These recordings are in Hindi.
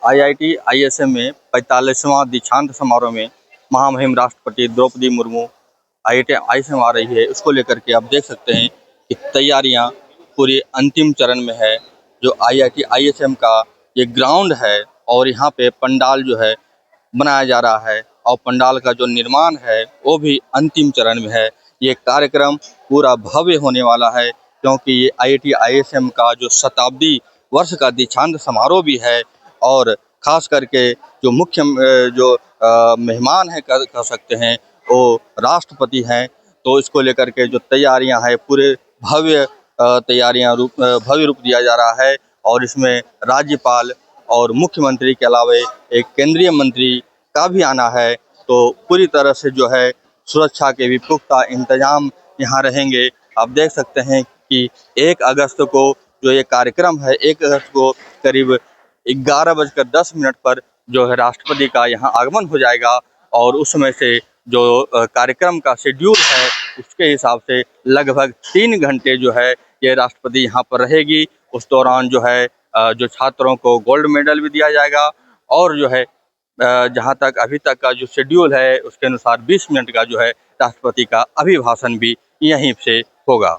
आईआईटी आईएसएम में 45वां दीक्षांत समारोह में महामहिम राष्ट्रपति द्रौपदी मुर्मू आईआईटी आईएसएम आ रही है। उसको लेकर के आप देख सकते हैं कि तैयारियां पूरी अंतिम चरण में है। जो आईआईटी आईएसएम का ये ग्राउंड है और यहाँ पे पंडाल जो है बनाया जा रहा है और पंडाल का जो निर्माण है वो भी अंतिम चरण में है। ये कार्यक्रम पूरा भव्य होने वाला है क्योंकि ये आईआईटी आईएसएम का जो शताब्दी वर्ष का दीक्षांत समारोह भी है और ख़ास करके जो मुख्य मेहमान है कह सकते हैं वो राष्ट्रपति हैं। तो इसको लेकर के जो तैयारियां हैं पूरे भव्य भव्य रूप दिया जा रहा है और इसमें राज्यपाल और मुख्यमंत्री के अलावा एक केंद्रीय मंत्री का भी आना है। तो पूरी तरह से जो है सुरक्षा के भी पुख्ता इंतजाम यहाँ रहेंगे। आप देख सकते हैं कि 1 अगस्त को जो ये कार्यक्रम है, 1 अगस्त को करीब 11:10 पर जो है राष्ट्रपति का यहाँ आगमन हो जाएगा और उस समय से जो कार्यक्रम का शेड्यूल है उसके हिसाब से लगभग 3 घंटे जो है ये राष्ट्रपति यहाँ पर रहेगी। उस दौरान जो है जो छात्रों को गोल्ड मेडल भी दिया जाएगा और जो है जहाँ तक अभी तक का जो शेड्यूल है उसके अनुसार 20 मिनट का जो है राष्ट्रपति का अभिभाषण भी यहीं से होगा।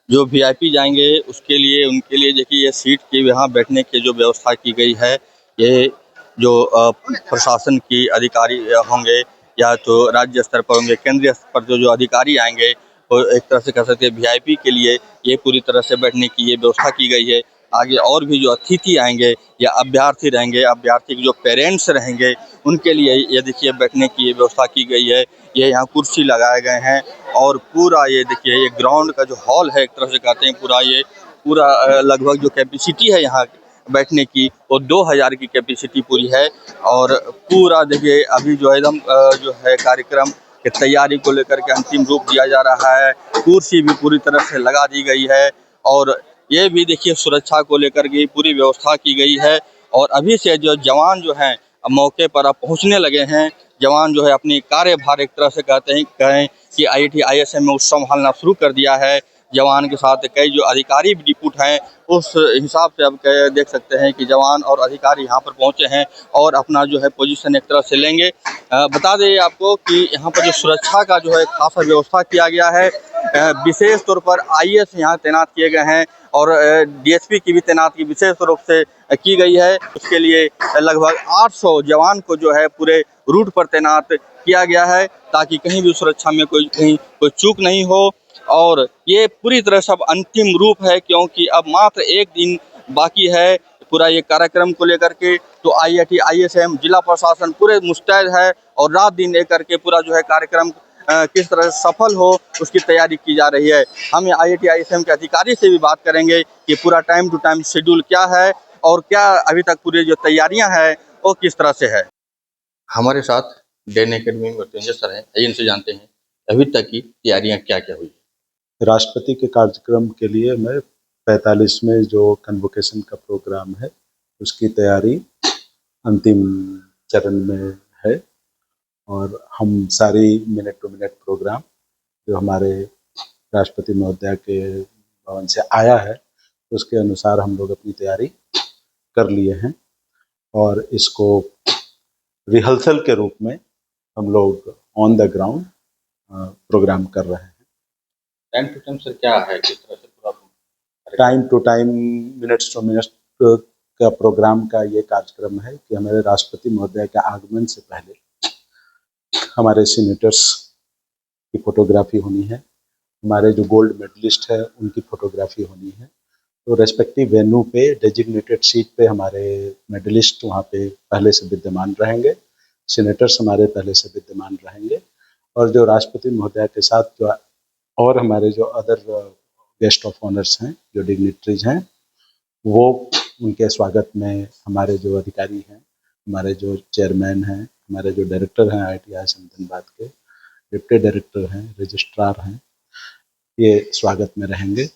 जो वीआईपी जाएंगे उसके लिए उनके लिए देखिए ये सीट की यहाँ बैठने की जो व्यवस्था की गई है, ये जो प्रशासन की अधिकारी होंगे या तो राज्य स्तर पर होंगे, केंद्रीय स्तर पर जो अधिकारी आएंगे तो एक तरह से कह सकते हैं वीआईपी के लिए ये पूरी तरह से बैठने की ये व्यवस्था की गई है। आगे और भी जो अतिथि आएंगे या अभ्यर्थी रहेंगे, अभ्यर्थी के जो पेरेंट्स रहेंगे उनके लिए ये देखिए बैठने की ये व्यवस्था की गई है। ये यहाँ कुर्सी लगाए गए हैं और पूरा ये देखिए ये ग्राउंड का जो हॉल है एक तरह से कहते हैं पूरा लगभग जो कैपेसिटी है यहाँ बैठने की वो 2000 की कैपेसिटी पूरी है। और पूरा देखिए अभी जो एकदम जो है कार्यक्रम की तैयारी को लेकर के अंतिम रूप दिया जा रहा है। कुर्सी भी पूरी तरह से लगा दी गई है और ये भी देखिए सुरक्षा को लेकर के पूरी व्यवस्था की गई है। और अभी से जो जवान जो हैं मौके पर अब पहुँचने लगे हैं। जवान जो है अपनी कार्यभार एक तरह से कहें कि आईआईटी आईएसएम में उत्सव संभालना शुरू कर दिया है। जवान के साथ कई जो अधिकारी भी डिप्यूट हैं उस हिसाब से अब देख सकते हैं कि जवान और अधिकारी यहाँ पर पहुँचे हैं और अपना जो है पोजीशन एक तरह से लेंगे। बता दें आपको कि यहाँ पर जो सुरक्षा का जो है खासा व्यवस्था किया गया है। विशेष तौर पर आईएएस यहाँ तैनात किए गए हैं और डीएसपी की भी तैनाती विशेष रूप से की गई है। उसके लिए लगभग 800 जवान को जो है पूरे रूट पर तैनात किया गया है ताकि कहीं भी सुरक्षा में कोई चूक नहीं हो। और ये पूरी तरह से अब अंतिम रूप है क्योंकि अब मात्र 1 दिन बाकी है पूरा ये कार्यक्रम को लेकर के। तो आईआईटी आईएसएम जिला प्रशासन पूरे मुस्तैद है और रात दिन लेकर के पूरा जो है कार्यक्रम किस तरह से सफल हो उसकी तैयारी की जा रही है। हम आईआईटी आईएसएम के अधिकारी से भी बात करेंगे कि पूरा टाइम टू टाइम शेड्यूल क्या है और क्या अभी तक पूरी जो तैयारियां हैं वो किस तरह से है। हमारे साथ डेन एकेडमी में मृत्युंजय सर हैं, इनसे जानते हैं अभी तक की तैयारियां क्या क्या हुई। राष्ट्रपति के कार्यक्रम के लिए मैं 45वें जो कन्वोकेशन का प्रोग्राम है उसकी तैयारी अंतिम चरण में है और हम सारी मिनट टू मिनट प्रोग्राम जो हमारे राष्ट्रपति महोदय के भवन से आया है उसके अनुसार हम लोग अपनी तैयारी कर लिए हैं और इसको रिहर्सल के रूप में हम लोग ऑन द ग्राउंड प्रोग्राम कर रहे हैं। टाइम टू टाइम सर क्या है, किस तरह से पूरा time to time minutes to minutes का प्रोग्राम का ये कार्यक्रम है कि हमारे राष्ट्रपति महोदय के आगमन से पहले हमारे सीनेटर्स की फोटोग्राफी होनी है, हमारे जो गोल्ड मेडलिस्ट है उनकी फोटोग्राफी होनी है। तो रेस्पेक्टिव वेन्यू पे डेजिग्नेटेड सीट पे हमारे मेडलिस्ट वहाँ पे पहले से विद्यमान रहेंगे, सीनेटर्स हमारे पहले से विद्यमान रहेंगे और जो राष्ट्रपति महोदय के साथ जो और हमारे जो अदर गेस्ट ऑफ ऑनर्स हैं, जो डिग्नेटरीज हैं, वो उनके स्वागत में हमारे जो अधिकारी हैं, हमारे जो चेयरमैन हैं, हमारे जो डायरेक्टर हैं आईआईटी आईएसएम धनबाद के, डिप्टी डायरेक्टर हैं, रजिस्ट्रार हैं, ये स्वागत में रहेंगे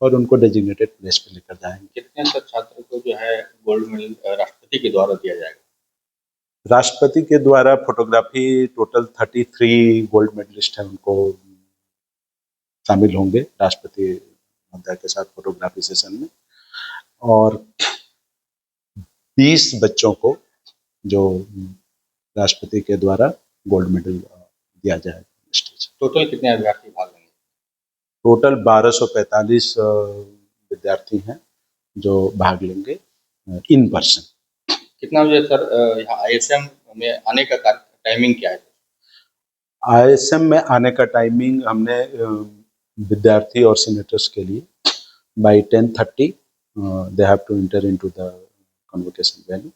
और उनको डेजिग्नेटेड प्लेस पे लेकर जाएंगे। कितने तक छात्र को जो है गोल्ड मेडल राष्ट्रपति के द्वारा दिया जाएगा? राष्ट्रपति के द्वारा फोटोग्राफी टोटल 33 गोल्ड मेडलिस्ट हैं, उनको शामिल होंगे राष्ट्रपति महोदय के साथ फोटोग्राफी सेशन में। और 20 बच्चों को जो राष्ट्रपति के द्वारा गोल्ड मेडल दिया जाएगा स्टेज। टोटल कितने अभ्यर्थी भाग लेंगे? टोटल 1245 विद्यार्थी हैं जो भाग लेंगे इन पर्सन। कितना बजे सर यहाँ ISM में आने का टाइमिंग क्या है? ISM में आने का टाइमिंग हमने विद्यार्थी और सीनेटर्स के लिए by 10:30 they have to enter into the convocation venue,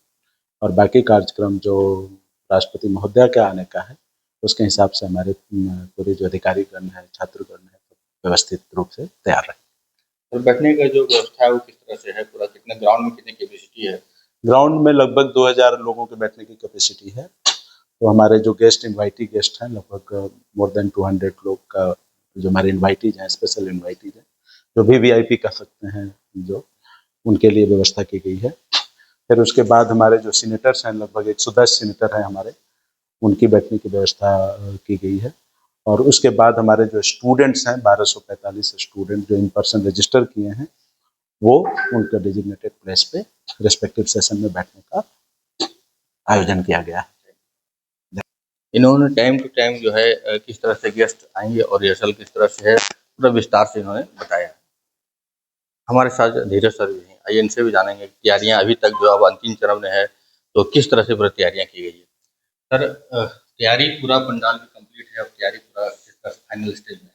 और बाकी कार्यक्रम जो राष्ट्रपति महोदय के आने का है उसके हिसाब से हमारे पूरे जो अधिकारीगण है, छात्रगण है, व्यवस्थित रूप से तैयार रहे। और बैठने का जो व्यवस्था है वो किस तरह से है? पूरा कितने ग्राउंड में कितनी कैपेसिटी है? ग्राउंड में लगभग 2000 लोगों के बैठने की कैपेसिटी है। तो हमारे जो गेस्ट इनवाइटी गेस्ट हैं लगभग मोर देन 200 लोग का, जो हमारे इनवाइटीज हैं, स्पेशल इनवाइटीज हैं, जो भी VIP कह सकते हैं, जो उनके लिए व्यवस्था की गई है। फिर उसके बाद हमारे जो सीनेटर्स हैं, लगभग 110 सीनेटर हैं हमारे, उनकी बैठने की व्यवस्था की गई है। और उसके बाद हमारे जो स्टूडेंट्स हैं, 1245 स्टूडेंट जो इन पर्सन रजिस्टर किए हैं, वो उनके डेजिग्नेटेड प्लेस पे रेस्पेक्टिव सेशन में बैठने का आयोजन किया गया है। इन्होंने टाइम टू टाइम जो है किस तरह से गेस्ट आएंगे और रिहर्सल किस तरह से है, पूरा विस्तार से इन्होंने बताया। हमारे साथ धीरज सर भी हैं, आइए इनसे भी जानेंगे तैयारियां अभी तक जो अब अंतिम चरण में है तो किस तरह से पूरा तैयारियां की गई है। सर तैयारी पूरा पंडाल भी कंप्लीट है, अब तैयारी पूरा किस तरह से फाइनल स्टेज में?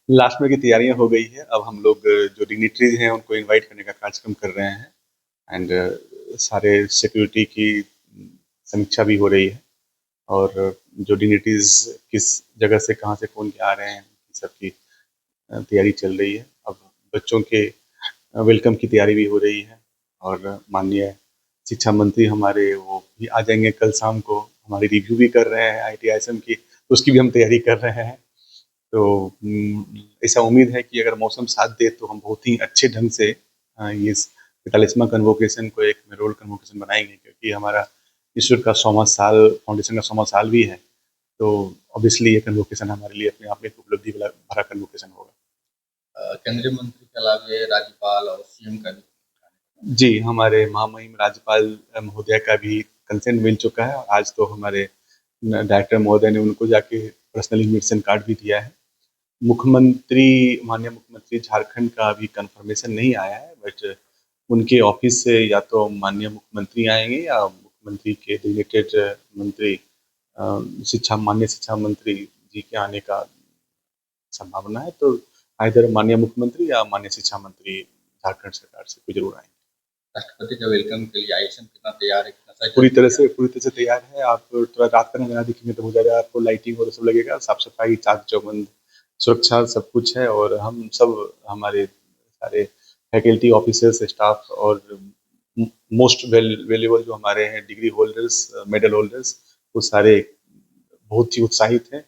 लास्ट में की तैयारियां हो गई है। अब हम लोग जो डिग्निटरीज हैं उनको इनवाइट करने का कार्यक्रम कर रहे हैं, एंड सारे सिक्योरिटी की समीक्षा भी हो रही है, और जो डिग्निटरीज किस जगह से कहां से कौन के आ रहे हैं, सबकी तैयारी चल रही है। अब बच्चों के वेलकम की तैयारी भी हो रही है, और माननीय शिक्षा मंत्री हमारे वो भी आ जाएंगे कल शाम को, हमारी रिव्यू भी कर रहे हैं ITISM की, उसकी भी हम तैयारी कर रहे हैं। तो ऐसा उम्मीद है कि अगर मौसम साथ दे तो हम बहुत ही अच्छे ढंग से ये 45वां कन्वोकेशन को एक मेमोरियल कन्वोकेशन बनाएंगे, क्योंकि हमारा इंस्टीट्यूट का 100वां साल, फाउंडेशन का 100वां साल भी है। तो ऑब्वियसली ये कन्वोकेशन हमारे लिए अपने आप में एक उपलब्धि भरा कन्वोकेशन होगा। केंद्रीय मंत्री के अलावा राज्यपाल और CM का भी? जी, हमारे महामहिम राज्यपाल महोदय का भी कंसेंट मिल चुका है, और आज तो हमारे डायरेक्टर महोदय ने उनको जाके पर्सनली इन्विटेशन कार्ड भी दिया है। माननीय मुख्यमंत्री झारखंड का अभी कंफर्मेशन नहीं आया है, बट उनके ऑफिस से या तो माननीय मुख्यमंत्री आएंगे या मुख्यमंत्री के डेजिग्नेटेड मंत्री माननीय शिक्षा मंत्री जी के आने का संभावना है। तो आइदर माननीय मुख्यमंत्री या माननीय शिक्षा मंत्री झारखंड सरकार से कोई जरूर आएंगे। राष्ट्रपति का वेलकम के लिए ISM कितना तैयार है? पूरी तरह से तैयार है। आप थोड़ा रात का नजारा दिखेंगे तो बहुत ज़्यादा आपको लाइटिंग और सब लगेगा, साफ सफाई, चाक चौबंद, सुरक्षा सब कुछ है। और हम सब, हमारे सारे फैकल्टी, ऑफिसर्स, स्टाफ और मोस्ट वैल्यूएबल जो हमारे हैं डिग्री होल्डर्स, मेडल होल्डर्स, वो सारे बहुत ही उत्साहित हैं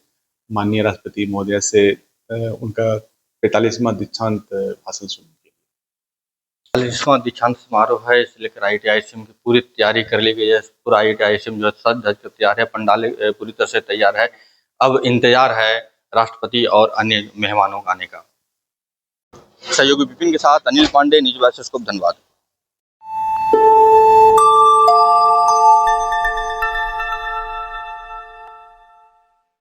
माननीय राष्ट्रपति महोदय से उनका 45वां दीक्षांत भाषण सुनने के लिए। 45वां दीक्षांत समारोह है, इसे लेकर ITISM की पूरी तैयारी कर ली गई है। पूरा ITISM जो है सज धज कर तैयार है, पंडाल पूरी तरह से तैयार है। अब इंतजार है राष्ट्रपति और अन्य मेहमानों का आने का। सहयोगी विपिन के साथ अनिल पांडे, न्यूज़ 22 स्कूप, धन्यवाद।